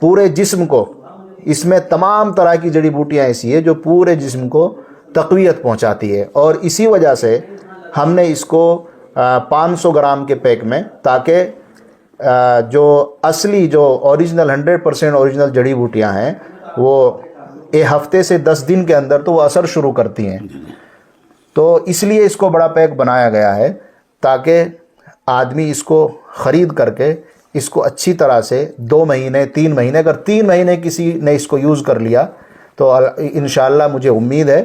پورے جسم کو، اس میں تمام طرح کی جڑی بوٹیاں ایسی ہیں جو پورے جسم کو تقویت پہنچاتی ہے، اور اسی وجہ سے ہم نے اس کو 500 گرام کے پیک میں، تاکہ جو اصلی جو اوریجنل 100% اوریجنل جڑی بوٹیاں ہیں وہ ایک ہفتے سے 10 دن کے اندر تو وہ اثر شروع کرتی ہیں، تو اس لیے اس کو بڑا پیک بنایا گیا ہے تاکہ آدمی اس کو خرید کر کے اس کو اچھی طرح سے 2 مہینے 3 مہینے، اگر 3 مہینے کسی نے اس کو یوز کر لیا تو انشاءاللہ مجھے امید ہے،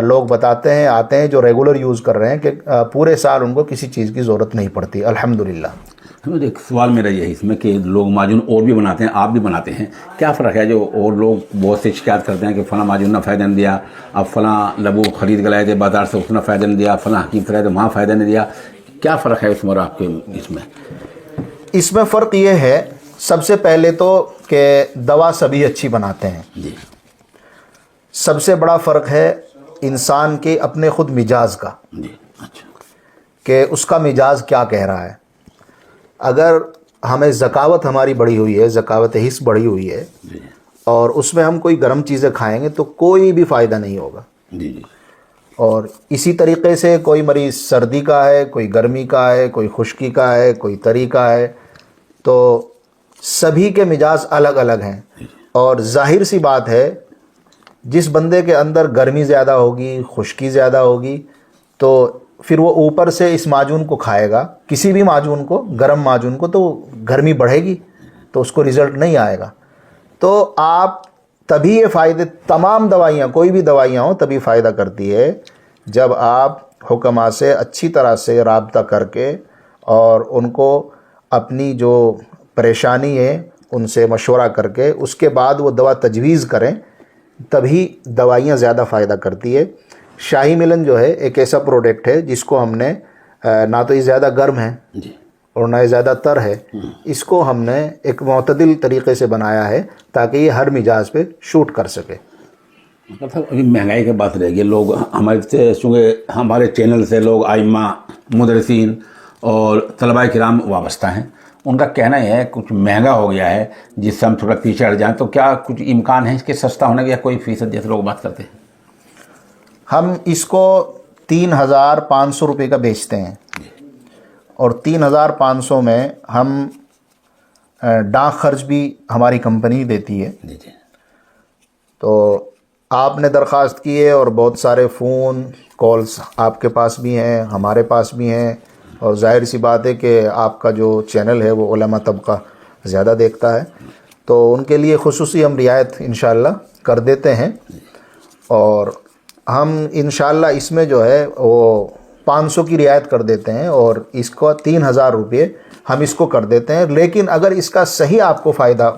لوگ بتاتے ہیں آتے ہیں جو ریگولر یوز کر رہے ہیں کہ پورے سال ان کو کسی چیز کی ضرورت نہیں پڑتی الحمدللہ۔ ایک سوال میرا یہ ہے اس میں کہ لوگ معجون اور بھی بناتے ہیں، آپ بھی بناتے ہیں، کیا فرق ہے جو اور لوگ بہت سے شکایت کرتے ہیں کہ فلاں معجون نے فائدہ نہیں دیا، اب فلاں لبو خرید کے لائے تھے بازار سے اس نے فائدہ نہیں دیا، فلاں حکیم سے لائے تھے وہاں فائدہ نہیں دیا، کیا فرق ہے اس میں اور آپ کے اس میں؟ اس میں فرق یہ ہے، سب سے پہلے تو کہ دوا سبھی اچھی بناتے ہیں، جی، سب سے بڑا فرق ہے انسان کے اپنے خود مزاج کا، جی، اچھا، کہ اس کا مزاج کیا کہہ رہا ہے۔ اگر ہمیں ذکاوت ہماری بڑھی ہوئی ہے، ذکاوت حس بڑھی ہوئی ہے، جی، اور اس میں ہم کوئی گرم چیزیں کھائیں گے تو کوئی بھی فائدہ نہیں ہوگا۔ جی، جی، اور اسی طریقے سے کوئی مریض سردی کا ہے، کوئی گرمی کا ہے، کوئی خشکی کا ہے، کوئی تری کا ہے، تو سبھی کے مزاج الگ الگ ہیں، اور ظاہر سی بات ہے جس بندے کے اندر گرمی زیادہ ہوگی، خشکی زیادہ ہوگی، تو پھر وہ اوپر سے اس معجون کو کھائے گا، کسی بھی معجون کو، گرم معجون کو، تو گرمی بڑھے گی تو اس کو رزلٹ نہیں آئے گا۔ تو آپ تبھی یہ فائدے، تمام دوائیاں، کوئی بھی دوائیاں ہوں تبھی فائدہ کرتی ہے جب آپ حکماء سے اچھی طرح سے رابطہ کر کے اور ان کو اپنی جو پریشانی ہے ان سے مشورہ کر کے اس کے بعد وہ دوا تجویز کریں، تبھی دوائیاں زیادہ فائدہ کرتی ہے۔ شاہی ملن جو ہے ایک ایسا پروڈکٹ ہے جس کو ہم نے نہ تو یہ زیادہ گرم ہے جی، اور نہ یہ زیادہ تر ہے، اس کو ہم نے ایک معتدل طریقے سے بنایا ہے تاکہ یہ ہر مزاج پہ شوٹ کر سکے۔ مطلب ابھی مہنگائی کی بات رہ گئی، لوگ ہمارے سے، چونکہ ہمارے چینل سے لوگ ائمہ، مدرسین اور طلباء کرام وابستہ ہیں، ان کا کہنا یہ ہے کچھ مہنگا ہو گیا ہے جس سے ہم تھوڑا پیچھے ہٹ جائیں، تو کیا کچھ امکان ہے اس کے سستا ہونے کا یا کوئی فیصد جیسے لوگ بات کرتے ہیں؟ ہم اس کو 3,500 روپے کا بیچتے ہیں، اور 3,500 میں ہم ڈاک خرچ بھی ہماری کمپنی دیتی ہے۔ جی، جی، تو آپ نے درخواست کی ہے اور بہت سارے فون کالز آپ کے پاس بھی ہیں، ہمارے پاس بھی ہیں، اور ظاہر سی بات ہے کہ آپ کا جو چینل ہے وہ علماء طبقہ زیادہ دیکھتا ہے، تو ان کے لیے خصوصی ہم رعایت انشاءاللہ کر دیتے ہیں، اور ہم انشاءاللہ اس میں جو ہے وہ 500 کی رعایت کر دیتے ہیں، اور اس کو 3,000 روپے ہم اس کو کر دیتے ہیں۔ لیکن اگر اس کا صحیح آپ کو فائدہ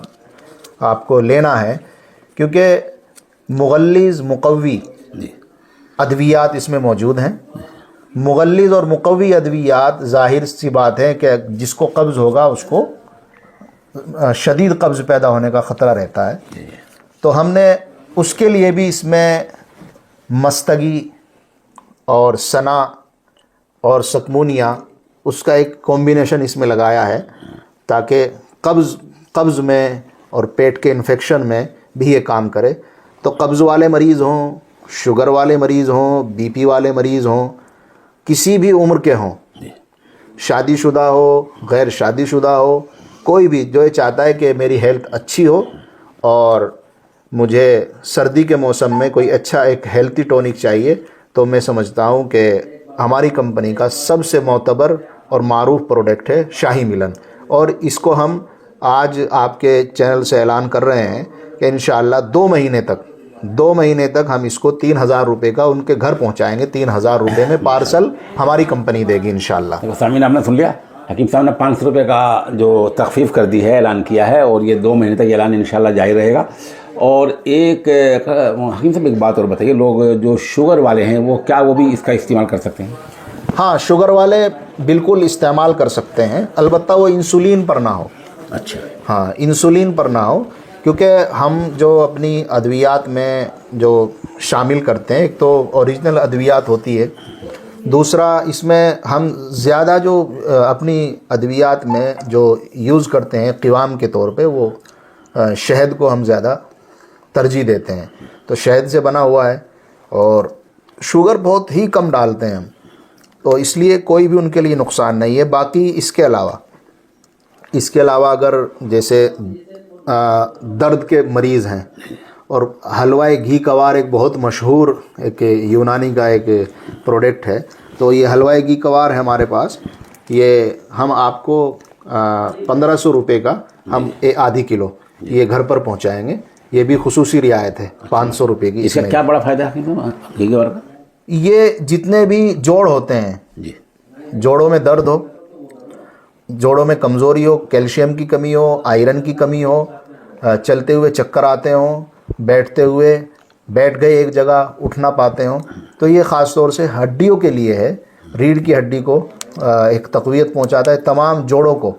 آپ کو لینا ہے، کیونکہ مغلظ مقوی جی، ادویات اس میں موجود ہیں، مغلظ اور مقوی ادویات ظاہر سی بات ہے کہ جس کو قبض ہوگا اس کو شدید قبض پیدا ہونے کا خطرہ رہتا ہے، تو ہم نے اس کے لیے بھی اس میں مستگی اور سنا اور سکمونیا، اس کا ایک کمبینیشن اس میں لگایا ہے تاکہ قبض میں اور پیٹ کے انفیکشن میں بھی یہ کام کرے۔ تو قبض والے مریض ہوں، شوگر والے مریض ہوں، بی پی والے مریض ہوں، کسی بھی عمر کے ہوں، شادی شدہ ہو، غیر شادی شدہ ہو، کوئی بھی جو یہ چاہتا ہے کہ میری ہیلتھ اچھی ہو اور مجھے سردی کے موسم میں کوئی اچھا ایک ہیلتھی ٹونک چاہیے، تو میں سمجھتا ہوں کہ ہماری کمپنی کا سب سے معتبر اور معروف پروڈکٹ ہے شاہی ملن، اور اس کو ہم آج آپ کے چینل سے اعلان کر رہے ہیں کہ انشاءاللہ 2 مہینے تک ہم اس کو 3,000 روپے کا ان کے گھر پہنچائیں گے، 3,000 روپے میں پارسل ہماری کمپنی دے گی انشاءاللہ۔ سامعین آپ نے سن لیا، حکیم صاحب نے 500 روپے کا جو تخفیف کر دی ہے، اعلان کیا ہے، اور یہ 2 مہینے تک یہ اعلان انشاءاللہ جاری رہے گا۔ اور ایک حکیم صاحب ایک بات اور بتائیے، لوگ جو شوگر والے ہیں وہ کیا وہ بھی اس کا استعمال کر سکتے ہیں؟ ہاں، شوگر والے بالکل استعمال کر سکتے ہیں، البتہ وہ انسولین پر نہ ہو۔ اچھا، ہاں، انسولین پر نہ ہو، کیونکہ ہم جو اپنی ادویات میں جو شامل کرتے ہیں، ایک تو اوریجنل ادویات ہوتی ہے، دوسرا اس میں ہم زیادہ جو اپنی ادویات میں جو یوز کرتے ہیں قوام کے طور پہ، وہ شہد کو ہم زیادہ ترجیح دیتے ہیں، تو شہد سے بنا ہوا ہے، اور شوگر بہت ہی کم ڈالتے ہیں ہم، تو اس لیے کوئی بھی ان کے لیے نقصان نہیں ہے۔ باقی اس کے علاوہ اگر جیسے درد کے مریض ہیں، اور حلوہ گھی کوار ایک بہت مشہور ایک یونانی کا ایک پروڈکٹ ہے، تو یہ حلوہ گھی کوار ہے ہمارے پاس، یہ ہم آپ کو 1500 روپے کا ہم آدھی کلو یہ گھر پر پہنچائیں گے، یہ بھی خصوصی رعایت ہے 500 روپے کی۔ اس کا کیا بڑا فائدہ ہے گھی کوار کا؟ یہ جتنے بھی جوڑ ہوتے ہیں، جی، جوڑوں میں درد ہو، جوڑوں میں کمزوری ہو، کیلشیم کی کمی ہو، آئرن کی کمی ہو، چلتے ہوئے چکر آتے ہوں، بیٹھتے ہوئے بیٹھ گئے ایک جگہ اٹھ نہ پاتے ہوں، تو یہ خاص طور سے ہڈیوں کے لیے ہے، ریڑھ کی ہڈی کو ایک تقویت پہنچاتا ہے، تمام جوڑوں کو،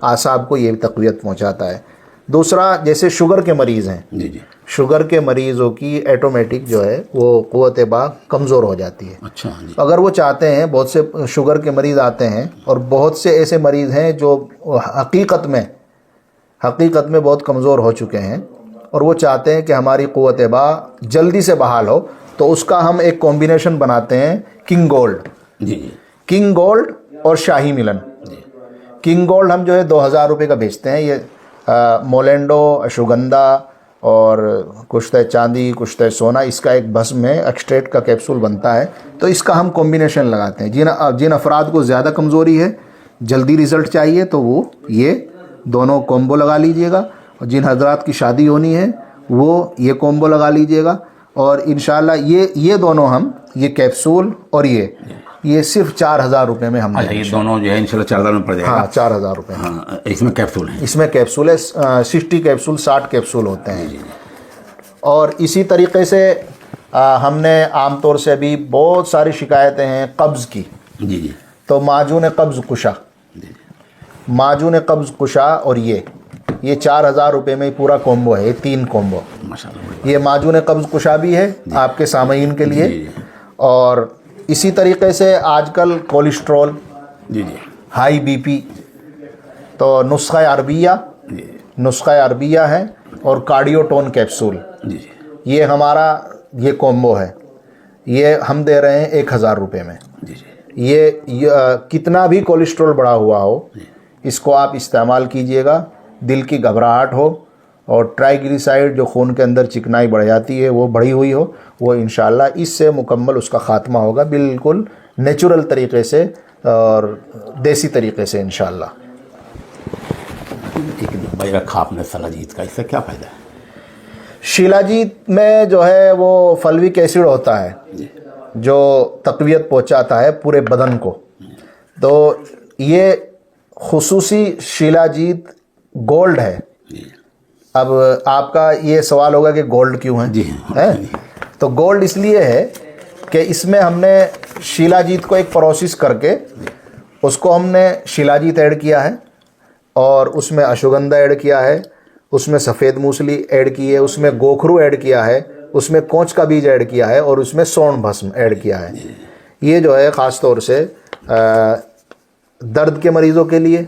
اعصاب کو یہ تقویت پہنچاتا ہے۔ دوسرا، جیسے شوگر کے مریض ہیں، جی جی، شوگر کے مریضوں کی ایٹومیٹک جو ہے وہ قوت باہ کمزور ہو جاتی ہے۔ اچھا جی، اگر وہ چاہتے ہیں، بہت سے شوگر کے مریض آتے ہیں، اور بہت سے ایسے مریض ہیں جو حقیقت میں بہت کمزور ہو چکے ہیں، اور وہ چاہتے ہیں کہ ہماری قوت باہ جلدی سے بحال ہو، تو اس کا ہم ایک کمبینیشن بناتے ہیں، کنگ گولڈ۔ جی جی، کنگ گولڈ اور شاہی ملن۔ کنگ گولڈ ہم جو ہے 2000 روپے کا بیچتے ہیں، یہ مولینڈو، اشوگندھا اور کشتہ چاندی، کشتہ سونا، اس کا ایک بھسم میں ایکسٹریٹ کا کیپسول بنتا ہے، تو اس کا ہم کمبینیشن لگاتے ہیں۔ جن افراد کو زیادہ کمزوری ہے، جلدی رزلٹ چاہیے، تو وہ یہ دونوں کومبو لگا لیجئے گا، اور جن حضرات کی شادی ہونی ہے وہ یہ کومبو لگا لیجئے گا، اور انشاءاللہ یہ دونوں ہم، یہ کیپسول اور یہ صرف 4000 روپے میں ہم اچھا، یہ دونوں جو ہے انشاءاللہ 4000 میں پڑ جائے گا؟ ہاں، 4000 روپے۔ ہاں، اس میں کیپسول ہیں؟ اس میں کیپسول ہے، 60 کیپسول، 60 کیپسول ہوتے ہیں۔ اور اسی طریقے سے ہم نے عام طور سے ابھی بہت ساری شکایتیں ہیں قبض کی، جی جی، تو معجون قبض کشا، معجون قبض کشا، اور یہ 4000 روپے میں پورا کومبو ہے، یہ 3 کومبو۔ ماشاءاللہ، یہ معجون قبض کشا بھی ہے آپ کے سامعین کے لیے، اور اسی طریقے سے آج کل کولیسٹرول، جی جی، ہائی بی پی، تو نسخہ عربیہ ہے، اور کارڈیوٹون کیپسول، جی جی، یہ ہمارا یہ کومبو ہے، یہ ہم دے رہے ہیں 1000 روپے میں۔ جی جی، یہ کتنا بھی کولیسٹرول بڑھا ہوا ہو، اس کو آپ استعمال کیجئے گا، دل کی گھبراہٹ ہو، اور ٹرائیگلیسرائڈ جو خون کے اندر چکنائی بڑھ جاتی ہے وہ بڑھی ہوئی ہو، وہ انشاءاللہ اس سے مکمل اس کا خاتمہ ہوگا، بالکل نیچرل طریقے سے اور دیسی طریقے سے انشاءاللہ۔ بھائی رکھا آپ نے شیلاجیت کا، اس سے کیا فائدہ ہے؟ شیلاجیت میں جو ہے وہ فلوک ایسڈ ہوتا ہے جو تقویت پہنچاتا ہے پورے بدن کو، تو یہ خصوصی شیلاجیت گولڈ ہے۔ اب آپ کا یہ سوال ہوگا کہ گولڈ کیوں ہے؟ جی، تو گولڈ اس لیے ہے کہ اس میں ہم نے شیلاجیت کو ایک پروسیس کر کے اس کو ہم نے شیلاجیت ایڈ کیا ہے، اور اس میں اشوگندھا ایڈ کیا ہے، اس میں سفید موسلی ایڈ کی ہے، اس میں گوکھرو ایڈ کیا ہے، اس میں کونچ کا بیج ایڈ کیا ہے، اور اس میں سورن بھسم ایڈ کیا ہے۔ یہ جو ہے خاص طور سے درد کے مریضوں کے لیے،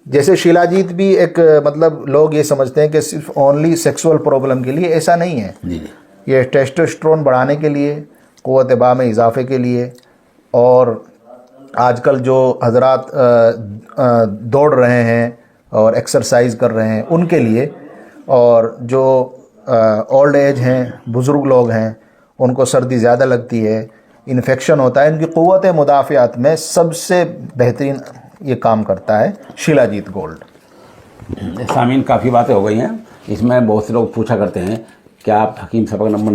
جیسے شیلاجیت بھی ایک مطلب لوگ یہ سمجھتے ہیں کہ صرف اونلی سیکسول پرابلم کے لیے، ایسا نہیں ہے۔ یہ ٹیسٹوسٹرون بڑھانے کے لیے، قوت باہ میں اضافے کے لیے، اور آج کل جو حضرات دوڑ رہے ہیں اور ایکسرسائز کر رہے ہیں ان کے لیے، اور جو اولڈ ایج ہیں، بزرگ لوگ ہیں، ان کو سردی زیادہ لگتی ہے، انفیکشن ہوتا ہے، ان کی قوت مدافعت میں سب سے بہترین یہ کام کرتا ہے شیلاجیت گولڈ۔ سامعین، کافی باتیں ہو گئی ہیں، اس میں بہت سے لوگ پوچھا کرتے ہیں کہ آپ حکیم صاحب کا نمبر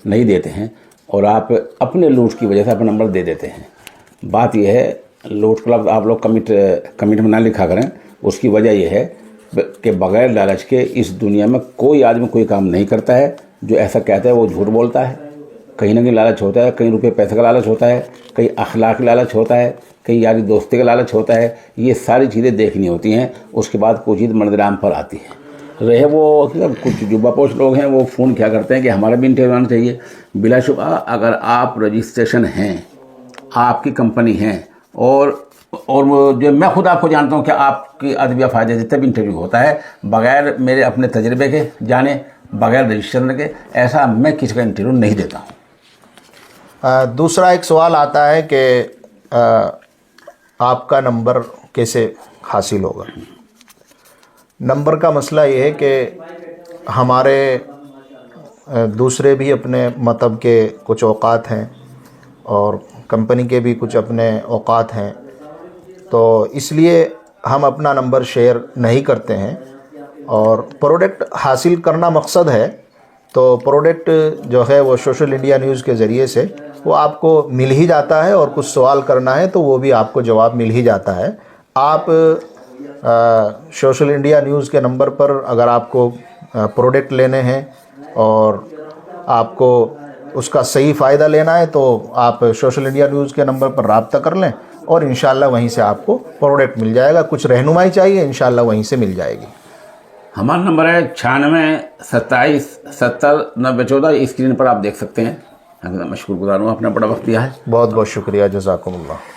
نہیں دیتے ہیں، اور آپ اپنے لوٹ کی وجہ سے اپنا نمبر دے دیتے ہیں۔ بات یہ ہے، لوٹ کلب آپ لوگ کمنٹ میں نہ لکھا کریں، اس کی وجہ یہ ہے کہ بغیر لالچ کے اس دنیا میں کوئی آدمی کوئی کام نہیں کرتا ہے۔ جو ایسا کہتا ہے وہ جھوٹ بولتا ہے، کہیں نہ کہیں لالچ ہوتا ہے، کہیں روپے پیسے کا لالچ ہوتا ہے، کہیں اخلاق لالچ ہوتا ہے، کہیں یاری دوستی کا لالچ ہوتا ہے۔ یہ ساری چیزیں دیکھنی ہوتی ہیں، اس کے بعد کوئی چیز منظر عام پر آتی ہے۔ رہے وہ کچھ جبہ پوش لوگ ہیں، وہ فون کیا کرتے ہیں کہ ہمارا بھی انٹرویو آنا چاہیے۔ بلا شبہ اگر آپ رجسٹریشن ہیں، آپ کی کمپنی ہے، اور جو میں خود آپ کو جانتا ہوں کہ آپ کی ادویہ فائدہ جتنے بھی انٹرویو ہوتا ہے بغیر میرے اپنے تجربے کے جانے بغیر رجسٹر کے ایسا میں کسی کا انٹرویو نہیں دیتا ہوں. دوسرا ایک سوال آتا ہے کہ آپ کا نمبر کیسے حاصل ہوگا. نمبر کا مسئلہ یہ ہے کہ ہمارے دوسرے بھی اپنے مطلب کے کچھ اوقات ہیں اور کمپنی کے بھی کچھ اپنے اوقات ہیں، تو اس لیے ہم اپنا نمبر شیئر نہیں کرتے ہیں. اور پروڈکٹ حاصل کرنا مقصد ہے تو پروڈکٹ جو ہے وہ سوشل انڈیا نیوز کے ذریعے سے وہ آپ کو مل ہی جاتا ہے، اور کچھ سوال کرنا ہے تو وہ بھی آپ کو جواب مل ہی جاتا ہے. آپ سوشل انڈیا نیوز کے نمبر پر اگر آپ کو پروڈکٹ لینے ہیں اور آپ کو اس کا صحیح فائدہ لینا ہے تو آپ سوشل انڈیا نیوز کے نمبر پر رابطہ کر لیں اور انشاءاللہ وہیں سے آپ کو پروڈکٹ مل جائے گا. کچھ رہنمائی چاہیے انشاءاللہ وہیں سے مل جائے گی. ہمارا نمبر ہے 96 27 70 90 14. اسکرین پر آپ دیکھ سکتے ہیں. میں شکر گزار ہوں، آپ نے بڑا وقت دیا ہے. بہت بہت شکریہ، جزاکم اللہ.